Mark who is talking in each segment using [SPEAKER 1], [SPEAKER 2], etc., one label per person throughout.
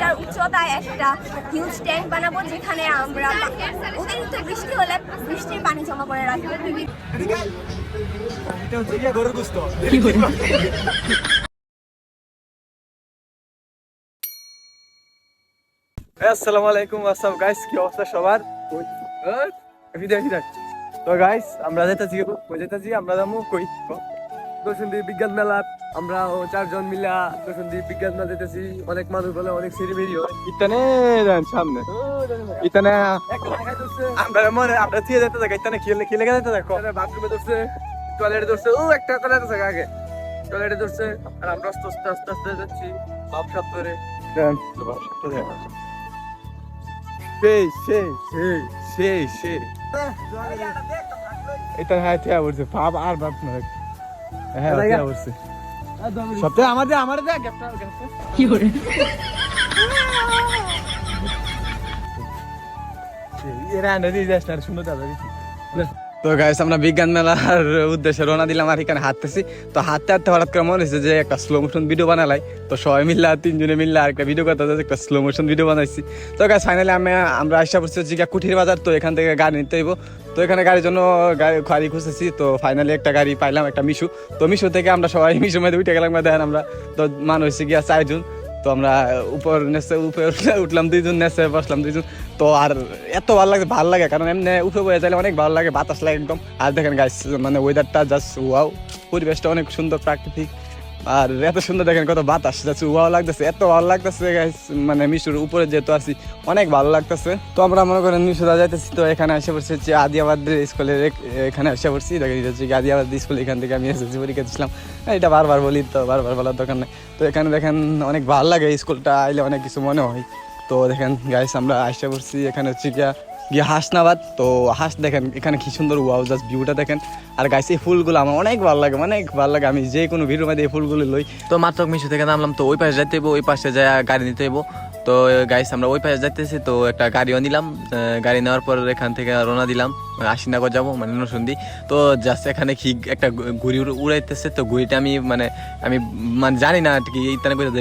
[SPEAKER 1] Metre উচ্চতায় একটা huge tank বানাবো, যেখানে আমরা অতিরিক্ত বৃষ্টি হলে বৃষ্টির পানি জমা করে রাখবো।
[SPEAKER 2] আসসালামু আলাইকুম, আসসালাম গাইস, কি অবস্থা সবার? তো গাইস আমরা যেতেছি আমরা যাবো কই দর্শনদ্বীপ বিজ্ঞান মেলা। আমরা 4 জন মিলা দর্শনদ্বীপ বিজ্ঞান মেলা যেতেছি। অনেক মানুষ বলে অনেক সিরিমিরি হয় ইতানে সামনে ইতানে আমরা থিয়ে যেতে থাকি ইতানে খেলে যেতে থাকো। বাথরুমে ধরছে, টয়লেটে ধরছে, ও একটা টয়লেট আছে আগে টয়লেটে ধরছে, আর আমরা আস্তে আস্তে আস্তে আস্তে যাচ্ছি সব সব ধরে। এটা হ্যাঁ ঠিক বলছে ভাব আর ভাব না হ্যাঁ ঠিক বলছে সপ্তাহে আমাদের কি করে এরা নদী যাস না শুনো দাদা। তো গাইস আমরা বিজ্ঞান মেলার উদ্দেশ্যে রওনা দিলাম, আর এখানে হাঁটতেছি। তো হাঁটতে হাঁটতে হঠাৎ করে মনে হয়েছে যে একটা স্লো মোশন ভিডিও বানালাই। তো সবাই মিললা 3 জনে মিললা একটা ভিডিও করতে একটা স্লো মোশন ভিডিও বানাইছি। তো গাইস ফাইনালি আমরা আসা পড়ছি হচ্ছে কুঠির বাজার। তো এখান থেকে গাড়ি নিতে হইব। তো এখানে গাড়ির জন্য গাড়ি খুঁজেছি। তো ফাইনালি একটা গাড়ি পাইলাম, একটা মিশু। তো মিশু থেকে আমরা সবাই মিশুর মধ্যে উঠে গেলাম। দেখেন আমরা তো মান হয়েছে গিয়া 4 জন। তো আমরা উপরে উঠলাম 2 জন, নেচে বসলাম 2 জন। তো আর এত ভালো লাগে কারণ এমনি উপরে বয়ে যাইলে অনেক ভালো লাগে, বাতাস লাগে একদম। আর দেখেন গাইস মানে ওয়েদারটা জাস্ট ওয়াও, পরিবেশটা অনেক সুন্দর প্রাকৃতিক, আর এত সুন্দর দেখেন কত বাতাস যাচ্ছে, ওয়াও লাগতেছে, এত ভালো লাগতেছে গাইস। মানে মিশুর উপরে যেহেতু আছি অনেক ভালো লাগতেছে। তো আমরা মনে করেন মিশুরা যাইতেছি। তো এখানে এসে পড়ছি হচ্ছে আদিয়াবাদ স্কুলের, এখানে এসে পড়ছি। দেখেন হচ্ছে আদিয়াবাদ স্কুল, এখান থেকে আমি এসেছি পরীক্ষা দিয়েছিলাম। এটা বারবার বলি, তো বারবার বলার দরকার নেই। তো এখানে দেখেন অনেক ভালো লাগে, স্কুলটা আইলে অনেক কিছু মনে হয়। তো দেখেন গাইস আমরা এসে পড়ছি, এখানে হচ্ছে গিয়া হাসনাবাদ। তো হাস দেখেন এখানে কি সুন্দর ওয়াও, জাস্ট ভিউটা দেখেন। আর গাইস এই ফুলগুলো আমার অনেক ভালো লাগে, অনেক ভালো লাগে। আমি যে কোনো ভিডিওর মধ্যে এই ফুলগুলো লই। তো মাত্র মিশু থেকে নামলাম। তো ওই পাশে যাইতে হইব, ওই পাশে যায় গাড়ি নিতে হইব। তো গাইস আমরা ওই পাশে যাইতেছি। তো একটা গাড়িও নিলাম, গাড়ি নেওয়ার পর এখান থেকে রওনা দিলাম আশিনগর যাবো, মানে নরসিংদী। তো জাস্ট এখানে কি একটা ঘুড়ি উড়াইতেছে। তো ঘুড়িটা আমি জানি না কি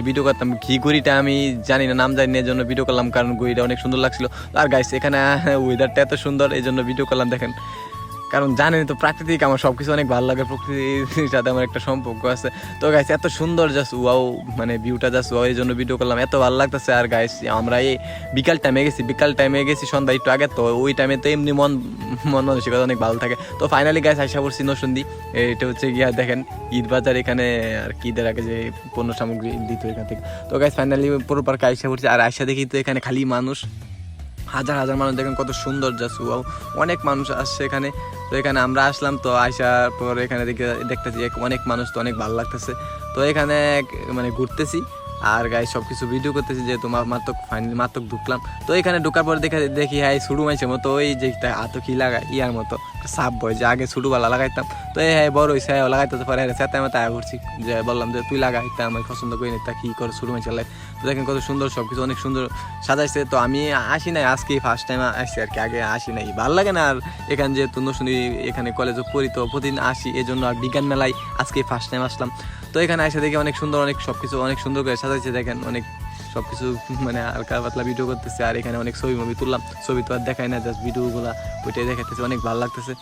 [SPEAKER 2] ভিডিও করতাম, ঘি ঘুড়িটা আমি জানি না, নাম জানি না, এই জন্য ভিডিও করলাম, কারণ ঘুড়িটা অনেক সুন্দর লাগছিল। আর গাইস এখানে ওয়েদারটা এত সুন্দর, এই জন্য ভিডিও করলাম। দেখেন কারণ জানেন তো প্রাকৃতিক, আমার সবকিছু অনেক ভালো লাগে, প্রকৃতির সাথে আমার একটা সম্পর্ক আছে। তো গাইস এত সুন্দর জাস্ট ওয়াও, মানে ভিউটা জাস্ট ওয়াও, এই জন্য ভিডিও করলাম, এত ভালো লাগতেছে। আর গাইস আমরা এই বিকাল টাইমে গেছি সন্ধ্যা একটু আগে। তো ওই টাইমে তো এমনি মন মানসিকতা অনেক ভালো থাকে। তো ফাইনালি গাইস আশা করছি নরসিংদী, এটা হচ্ছে গিয়া দেখেন ঈদ বাজার, এখানে আর কি ঈদের আগে যে পণ্য সামগ্রী দিত এখান থেকে। তো গাইস ফাইনালি পুরো পার্কে আশা করছি। আর আশা দেখি তো এখানে খালি মানুষ, হাজার হাজার মানুষ, দেখেন কত সুন্দর জাস্ট ওয়াও, অনেক মানুষ আসছে এখানে। তো এখানে আমরা আসলাম, তো আসার পর এখানে দেখতেছি অনেক মানুষ, তো অনেক ভালো লাগতেছে। তো এখানে মানে ঘুরতেছি আর গায়ে সব কিছু ভিডিও করতেছি, যেহেতু মাত্র ঢুকলাম। তো এখানে ঢোকার পর দেখি হ্যাঁ ছুটু মাইছে মতো, ওই যে হাতো কি লাগায় ইয়ার মতো সাপ বয়, যে আগে ছোটবেলা লাগাইতাম। তো হ্যাঁ বড় হয়েছে লাগাইতে পারে, সাথে আমি তাই করছি, যে বললাম যে তুই লাগাইতে, আমি পছন্দ করি না, তা কি করে ছুটু মাইছে লাগে। তো দেখেন কত সুন্দর, সব কিছু অনেক সুন্দর সাজাইছে। তো আমি আসি নাই, আজকে ফার্স্ট টাইম আসছি আর কি, আগে আসি নাই, ভালো লাগে না। আর এখানে যেহেতু নরসিংদী এখানে কলেজে পড়ি, তো প্রতিদিন আসি, এই জন্য আর বিজ্ঞান মেলায় আজকে ফার্স্ট টাইম আসলাম। তো এখানে এসে দেখি অনেক সুন্দর, অনেক সবকিছু অনেক সুন্দর করে সাজাইছে। দেখেন অনেক সবকিছু মানে হালকা পাতলা ভিডিও করতেছে। আর এখানে অনেক ছবি তুললাম, ছবি তো আর দেখাই না, জাস্ট ভিডিওগুলো ওইটাই দেখাতেছে, অনেক ভালো লাগতেছে।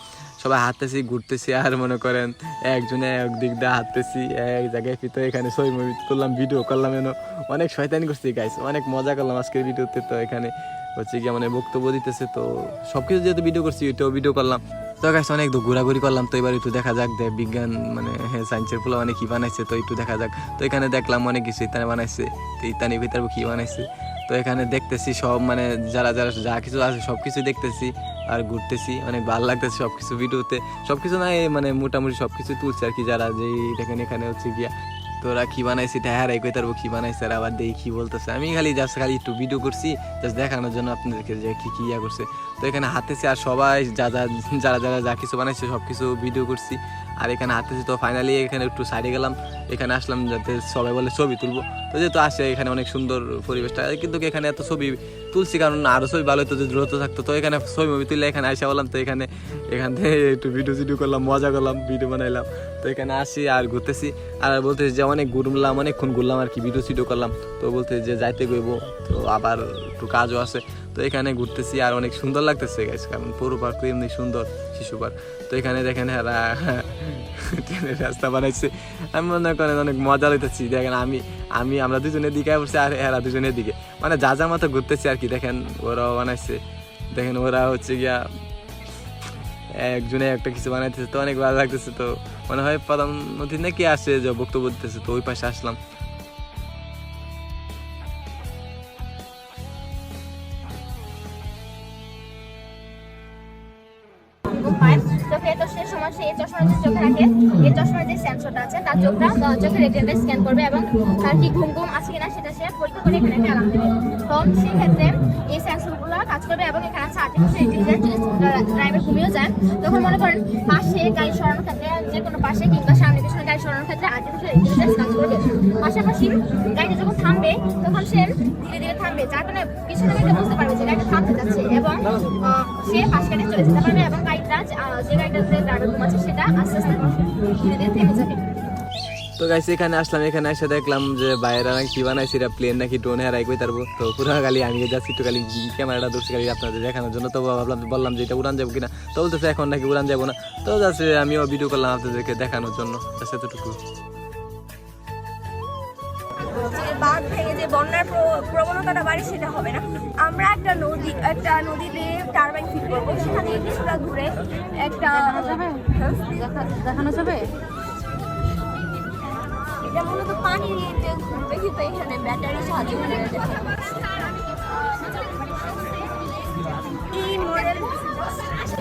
[SPEAKER 2] সবাই হাঁটতেছি, ঘুরতেছি, আর মনে করেন একজনে একদিক দিয়ে হাঁটতেছি এক জায়গায়। তো এখানে ছবি তুললাম, ভিডিও করলাম, অনেক শয়তানি করছি গাইস, অনেক মজা করলাম আজকের ভিডিওতে। তো এখানে হচ্ছে গিয়ে মানে বক্তব্য দিতেছে, তো সবকিছু যেহেতু ভিডিও করছি ওইটাও ভিডিও করলাম। তো গাইস অনেক ঘোরাঘুরি করলাম। তো এবার একটু দেখা যাক বিজ্ঞান মানে সায়েন্সের ফুলা মানে কি বানাইছে, তো একটু দেখা যাক। তো এখানে দেখলাম অনেক কিছু ইতানে বানাইছে, তো ইতানির ভিতরে কি বানাইছে। তো এখানে দেখতেছি সব মানে যারা যা কিছু আছে সব কিছু দেখতেছি আর ঘুরতেছি, অনেক ভালো লাগতেছে সবকিছু ভিডিওতে। সবকিছু না মানে মোটামুটি সবকিছু তুলছে আর কি, যারা যেই দেখেন এখানে হচ্ছে গিয়া তোরা কি বানাইছি হ্যাঁ কই তারপর কি বানাইছে, আর আবার দেখি কি বলতেছে। আমি খালি একটু ভিডিও করছি জাস্ট দেখানোর জন্য আপনাদেরকে, যে কি ইয়া করছে। তো এখানে হাতেছে, আর সবাই যারা যা কিছু বানাইছে সব কিছু ভিডিও করছি। আর এখানে হাঁটতেছি। তো ফাইনালি এখানে একটু সাইডে গেলাম, এখানে আসলাম যাতে সবাই বলে ছবি তুলবো। তো যেহেতু আসে এখানে অনেক সুন্দর পরিবেশটা, কিন্তু এখানে এত ছবি তুলছি কারণ আরও ছবি ভালো হতো যদি দ্রুত থাকতো। তো এখানে ছবি তুললে এখানে আসা বললাম, তো এখান থেকে একটু ভিডিও করলাম, মজা করলাম, ভিডিও বানাইলাম। তো এখানে আসি আর ঘুরতেছি, আর বলতেছি যে অনেকক্ষণ ঘুরলাম আর কি, ভিডিও করলাম। তো বলতে যে যাইতে গইব, তো আবার একটু কাজও আছে। তো এখানে ঘুরতেছি আর অনেক সুন্দর লাগতেছে গাইস, কারণ পৌর পার্ক তো এমনি সুন্দর, শিশু পার্ক। তো এখানে দেখেন এরা ট্রেনের রাস্তা বানাইছে, আমি মনে করেন অনেক মজা লইতেছি। দেখেন আমরা দুজনের দিকে পড়ছি আর এরা দুজনের দিকে, মানে যা যা মতো ঘুরতেছি আর কি। দেখেন ওরাও বানাইছে, দেখেন ওরা হচ্ছে গিয়া একজনে একটা কিছু বানাইতেছে, তো অনেক ভালো লাগতেছে। তো মনে হয় প্রধানমন্ত্রী নাকি আসে যে বক্তব্য দিতেছে, তো ওই পাশে আসলাম।
[SPEAKER 1] চোখে তো সে সময় সে এই চশমাটা যে চোখে রাখে, এই চশমার যে সেন্সরটা আছে তার চোখের রেটিনাটা স্ক্যান করবে এবং তার কি ঘুম আছে কিনা সেটা সে পরীক্ষা করে এখানে একটা অ্যালার্ম দেবে। তো সেই ক্ষেত্রে এই সেন্সরগুলো কাজ করবে এবং এখানে আছে আর্টিফিশিয়াল ইন্টেলিজেন্স। ড্রাইভার ঘুমিয়েও যান, তখন মনে করেন পাশে গাড়ি সরানোর ক্ষেত্রে, যে কোনো পাশে কিংবা সামনে পিছনে গাড়ি সরানোর ক্ষেত্রে আর্টিফিশিয়াল ইন্টেলিজেন্স কাজ করবে। পাশাপাশি গাড়িটা যখন থামবে তখন সে ধীরে ধীরে থামবে, যার কারণে পিছনে গাড়িটা বুঝতে পারবে যে গাড়িটা থামতে যাচ্ছে এবং সে পাশ গাড়ি চলে যেতে পারবে এবং গাড়িটা যে গাড়িটাতে ড্রাইভার ঘুমাচ্ছে সেটা আস্তে আস্তে ধীরে ধীরে থেমে যাবে।
[SPEAKER 2] তো গাইস এখানে আসলাম, এখানে এসে দেখলাম যে বাইরে নাকি কি বানাইছে, এটা প্লেন নাকি ড্রোন হারাই কই তারবো। তো পুরো খালি আমি যাচ্ছি একটু খালি ক্যামেরাটা ধরছি খালি আপনাদের দেখানোর জন্য। তো বললাম যে এটা উড়ান যাবো কিনা, তো বলতেছে এখন নাকি উড়ান যাবো না। তো যাচ্ছে আমিও ভিডিও করলাম আপনাদেরকে দেখানোর জন্য, এতটুকু।
[SPEAKER 1] বাঁধ ভেঙে যে বন্যার প্রবণতাটা বাড়ে সেটা হবে না। আমরা একটা নদীতে টারবাইন ফিট করবো, সেখান থেকে কিছুটা দূরে একটা
[SPEAKER 3] দেখানো যাবে।
[SPEAKER 1] এটা মূলত পানি নিয়ে ঘুরবে, কিন্তু এখানে ব্যাটারি সাহায্য করে এই মডেল।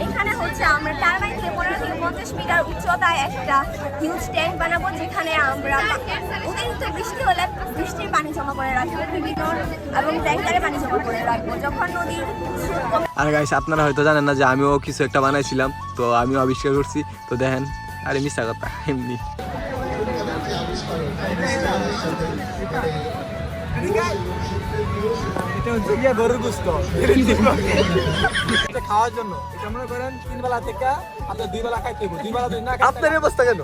[SPEAKER 1] এখানে হচ্ছে আমরা টারবাইন থেকে 15 থেকে 50 মিটার উচ্চতায় একটা হিউজ ট্যাঙ্ক বানাবো, যেখানে আমরা অতিরিক্ত বৃষ্টি হলে বৃষ্টির পানি জমা করে রাখবো বিভিন্ন এবং ট্যাঙ্কারে পানি জমা করে রাখবো যখন নদীর।
[SPEAKER 2] আর গাইস আপনারা হয়তো জানেন না যে আমিও কিছু একটা বানাইছিলাম, তো আমিও আবিষ্কার করছি। তো দেখেন, আরে মিথ্যা কথা এমনি।
[SPEAKER 4] এটা হচ্ছে গিয়ে গরুর গোশত এটা খাওয়ার জন্য। এটা মনে করেন 3 বেলা থেকে আপনার 2 বেলা খাইতে হবে, 2 বেলা যদি না খাইতে
[SPEAKER 2] আপনার অবস্থা কেন?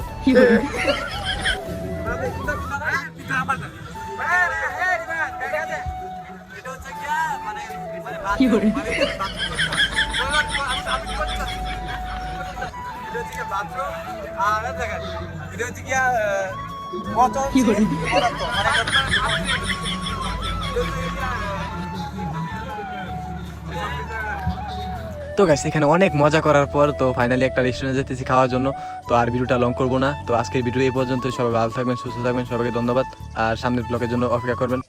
[SPEAKER 3] কি করে কি করে
[SPEAKER 2] তো গাইস এখানে অনেক মজা করার পর তো ফাইনালি একটা রেস্টুরেন্টে যেতেছি খাওয়ার জন্য। তো আর ভিডিওটা লং করবো না। তো আজকের ভিডিও এই পর্যন্ত। সবাই ভালো থাকবেন, সুস্থ থাকবেন, সবাইকে ধন্যবাদ। আর সামনের ব্লগের জন্য অপেক্ষা করবেন।